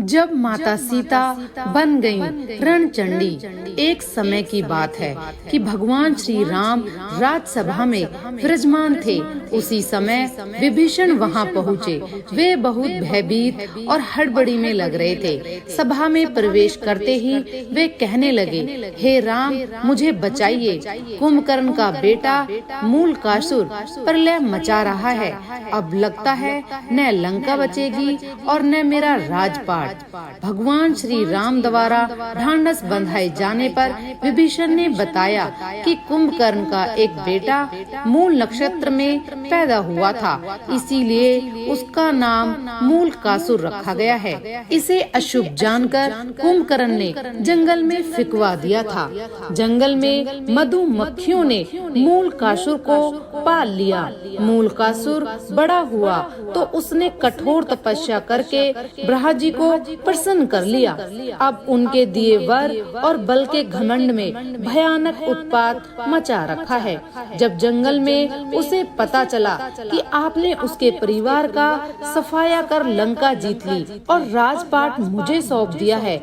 जब माता सीता बन गईं रणचंडी, एक समय की बात है कि भगवान श्री राम राजसभा में विराजमान थे। उसी समय विभीषण वहां पहुँचे। वे बहुत भयभीत और हड़बड़ी में लग रहे थे। सभा में प्रवेश करते ही वे कहने लगे, हे राम, मुझे बचाइए। कुंभकर्ण का बेटा मूलकासुर प्रलय मचा रहा है। अब लगता है न लंका बचेगी और न मेरा राजपाट। भगवान श्री राम द्वारा ढांढस बंधाए जाने पर विभीषण ने बताया कि कुंभकर्ण का एक बेटा मूल नक्षत्र में पैदा हुआ था, इसीलिए उसका नाम मूलकासुर रखा गया है। इसे अशुभ जानकर कुंभकर्ण ने जंगल में फिकवा दिया था। जंगल में मधुमक्खियों ने मूलकासुर को पाल लिया। मूलकासुर बड़ा हुआ तो उसने कठोर तपस्या करके ब्रह्मा जी को प्रसन्न कर लिया। अब उनके दिए वर और बल के घमंड में भयानक उत्पात मचा रखा है। जब जंगल में उसे पता चला कि आपने उसके परिवार का सफाया कर लंका जीत ली और राजपाट मुझे सौंप दिया है,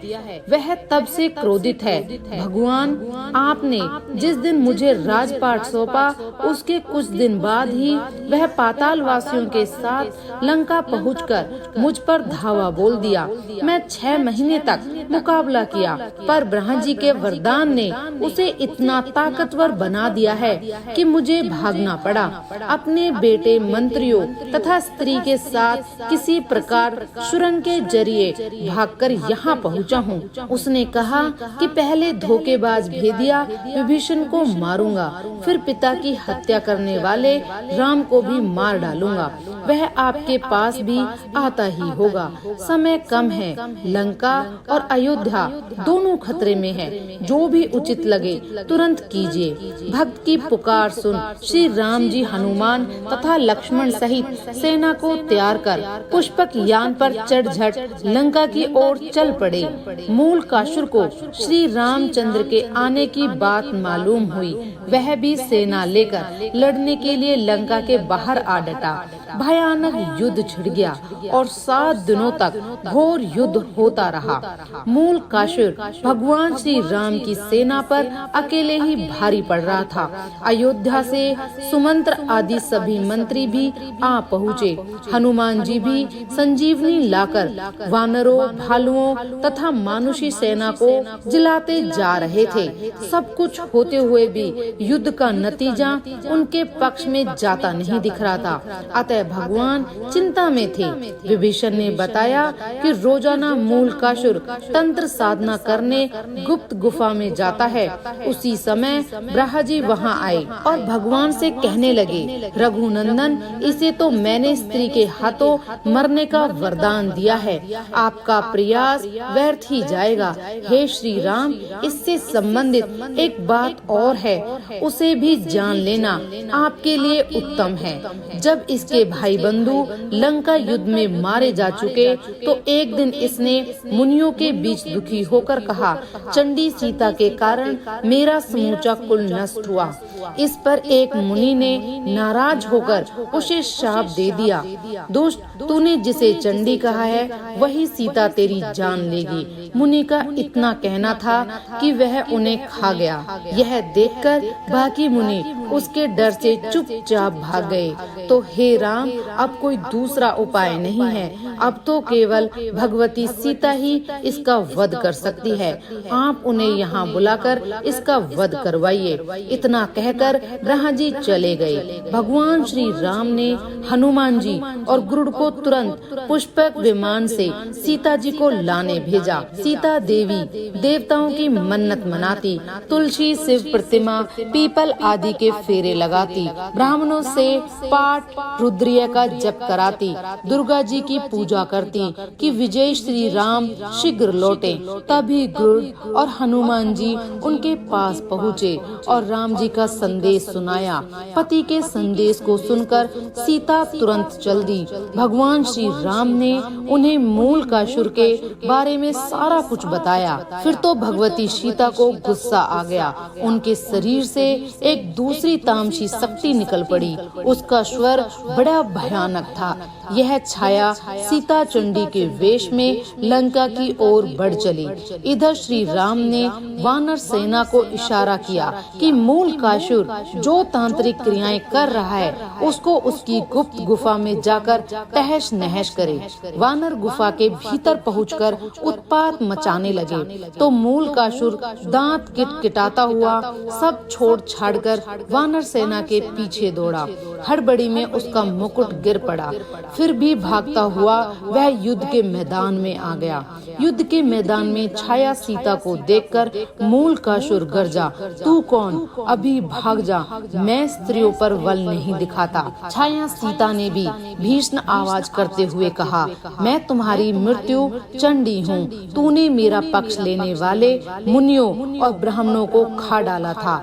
वह तब से क्रोधित है। भगवान, आपने जिस दिन मुझे राजपाट सौंपा उसके कुछ दिन बाद ही वह पाताल वासियों के साथ लंका पहुंचकर मुझ पर धावा बोल दिया। मैं 6 महीने तक मुकाबला किया, पर ब्रह्मा जी के वरदान ने उसे इतना ताकतवर बना दिया है कि मुझे भागना पड़ा। अपने बेटे मंत्रियों तथा स्त्री के साथ किसी प्रकार सुरंग के जरिए भागकर यहाँ पहुँचा हूँ। उसने कहा कि पहले धोखेबाज भेदिया विभीषण को मारूंगा, फिर पिता की हत्या करने वाले राम को भी मार डालूंगा। वह आपके पास भी आता ही होगा। समय कम है, लंका और अयोध्या दोनों खतरे में है। जो भी उचित लगे तुरंत कीजिए। भक्त की पुकार सुन श्री राम जी हनुमान तथा लक्ष्मण सहित सेना को तैयार कर पुष्पक यान पर चढ़ झट लंका की ओर चल पड़े। मूलकासुर को श्री रामचंद्र के आने की बात मालूम हुई। वह भी सेना लेकर लड़ने के लिए लंका के बाहर आ डटा। भयानक युद्ध छिड़ गया और 7 दिनों तक घोर युद्ध होता रहा। मूलकासुर भगवान श्री राम की सेना पर अकेले ही भारी पड़ रहा था। अयोध्या से सुमंत्र आदि सभी मंत्री भी आ पहुँचे। हनुमान जी भी संजीवनी लाकर वानरों, भालुओं तथा मानुषी सेना को जिलाते जा रहे थे। सब कुछ होते हुए भी युद्ध का नतीजा उनके पक्ष में जाता नहीं दिख रहा था। अतः भगवान चिंता में थे। विभीषण ने बताया कि रोजाना मूलकासुर तंत्र साधना करने गुप्त गुफा में जाता है। उसी समय ब्रह्मा जी वहां आए और भगवान से कहने लगे, रघुनंदन, इसे तो मैंने स्त्री के हाथों मरने का वरदान दिया है। आपका प्रयास व्यर्थ ही जाएगा। हे श्री राम, इससे संबंधित एक बात और है, उसे भी जान लेना आपके लिए उत्तम है। जब इसके भाई बंधु लंका युद्ध में मारे जा चुके तो एक दिन इसने मुनियों के बीच दुखी होकर कहा, चंडी सीता के कारण मेरा समूचा कुल नष्ट हुआ। इस पर एक मुनि ने नाराज होकर उसे शाप दे दिया, दुष्ट, तूने जिसे चंडी कहा है वही सीता तेरी जान लेगी। मुनि का इतना कहना था कि वह उन्हें खा गया। यह देखकर बाकी मुनि उसके डर से चुपचाप भाग गए। तो हे राम, अब कोई दूसरा उपाय नहीं है। अब तो केवल भगवती सीता ही इसका वध कर सकती है। आप उन्हें यहाँ बुलाकर इसका वध करवाइए। इतना कहकर ब्रह्मा जी चले गए। भगवान श्री राम ने हनुमान जी और गरुड़ को तुरंत पुष्पक विमान से सीता जी को लाने भेजा। सीता देवी देवताओं की मन्नत मनाती, तुलसी, शिव प्रतिमा, पीपल आदि के फेरे लगाती, ब्राह्मणों से पाठ रुद्रीय का जप कराती, दुर्गा जी की पूजा करती कि विजय श्री राम शीघ्र लौटे। तभी गरुड़ और हनुमान जी उनके पास पहुँचे और राम जी का संदेश सुनाया। पति के संदेश को सुनकर सीता तुरंत चल दी। भगवान श्री राम ने उन्हें मूलकासुर के बारे में सारा कुछ बताया। फिर तो भगवती सीता को गुस्सा आ गया। उनके शरीर से एक दूसरी तामसी शक्ति निकल पड़ी। उसका स्वर बड़ा भयानक था। यह छाया सीता चंडी के वेश में लंका की ओर बढ़ चली। इधर श्री राम ने वानर सेना को इशारा किया कि मूलकासुर जो तांत्रिक क्रियाएं कर रहा है उसको उसकी गुप्त गुफा में जाकर तहस नहस करे। वानर गुफा के भीतर पहुंचकर उत्पात मचाने लगे तो मूलकासुर दांत किटकिटाता हुआ सब छोड़ छाड़कर वानर सेना के पीछे दौड़ा। हड़बड़ी में उसका मुकुट गिर पड़ा, फिर भी भागता हुआ वह युद्ध के मैदान में आ गया। युद्ध के मैदान में छाया सीता को देखकर मूलकासुर गरजा, तू कौन? अभी भाग जा, मैं स्त्रियों पर बल नहीं दिखाता। छाया सीता ने भी भीषण आवाज करते हुए कहा, मैं तुम्हारी मृत्यु चंडी हूँ। तूने मेरा पक्ष लेने वाले मुनियों और ब्राह्मणों को खा डाला था,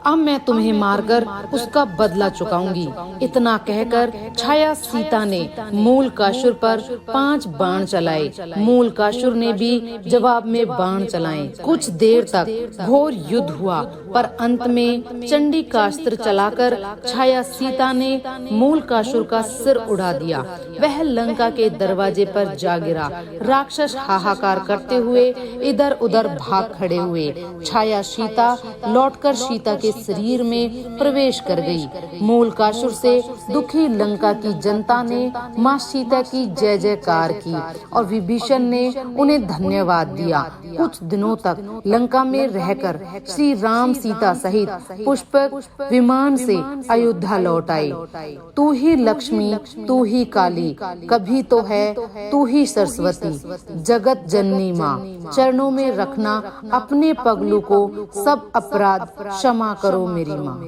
अब मैं तुम्हें मारकर उसका बदला चुकाऊंगी। इतना कहकर छाया सीता ने मूलकासुर पर 5 बाण चलाए। मूलकासुर ने भी जवाब में बाण चलाए। कुछ देर तक घोर युद्ध हुआ, पर अंत में चंडी का अस्त्र चलाकर छाया सीता ने मूलकासुर का सिर उड़ा दिया। वह लंका के दरवाजे पर जा गिरा। राक्षस हाहाकार करते हुए इधर उधर भाग खड़े हुए। छाया सीता लौटकर सीता के शरीर में प्रवेश कर गई। मूलकासुर से दुखी लंका की जनता ने माँ सीता की जय जयकार की और विभीषण ने उन्हें धन्यवाद दिया। कुछ दिनों तक लंका में रहकर श्री राम सीता सहित पुष्पक विमान से अयोध्या लौट आए। तू ही लक्ष्मी, तू ही काली, कभी तो है तू ही सरस्वती, जगत जननी माँ। चरणों में रखना अपने पगलू को, सब अपराध क्षमा करो मेरी माँ।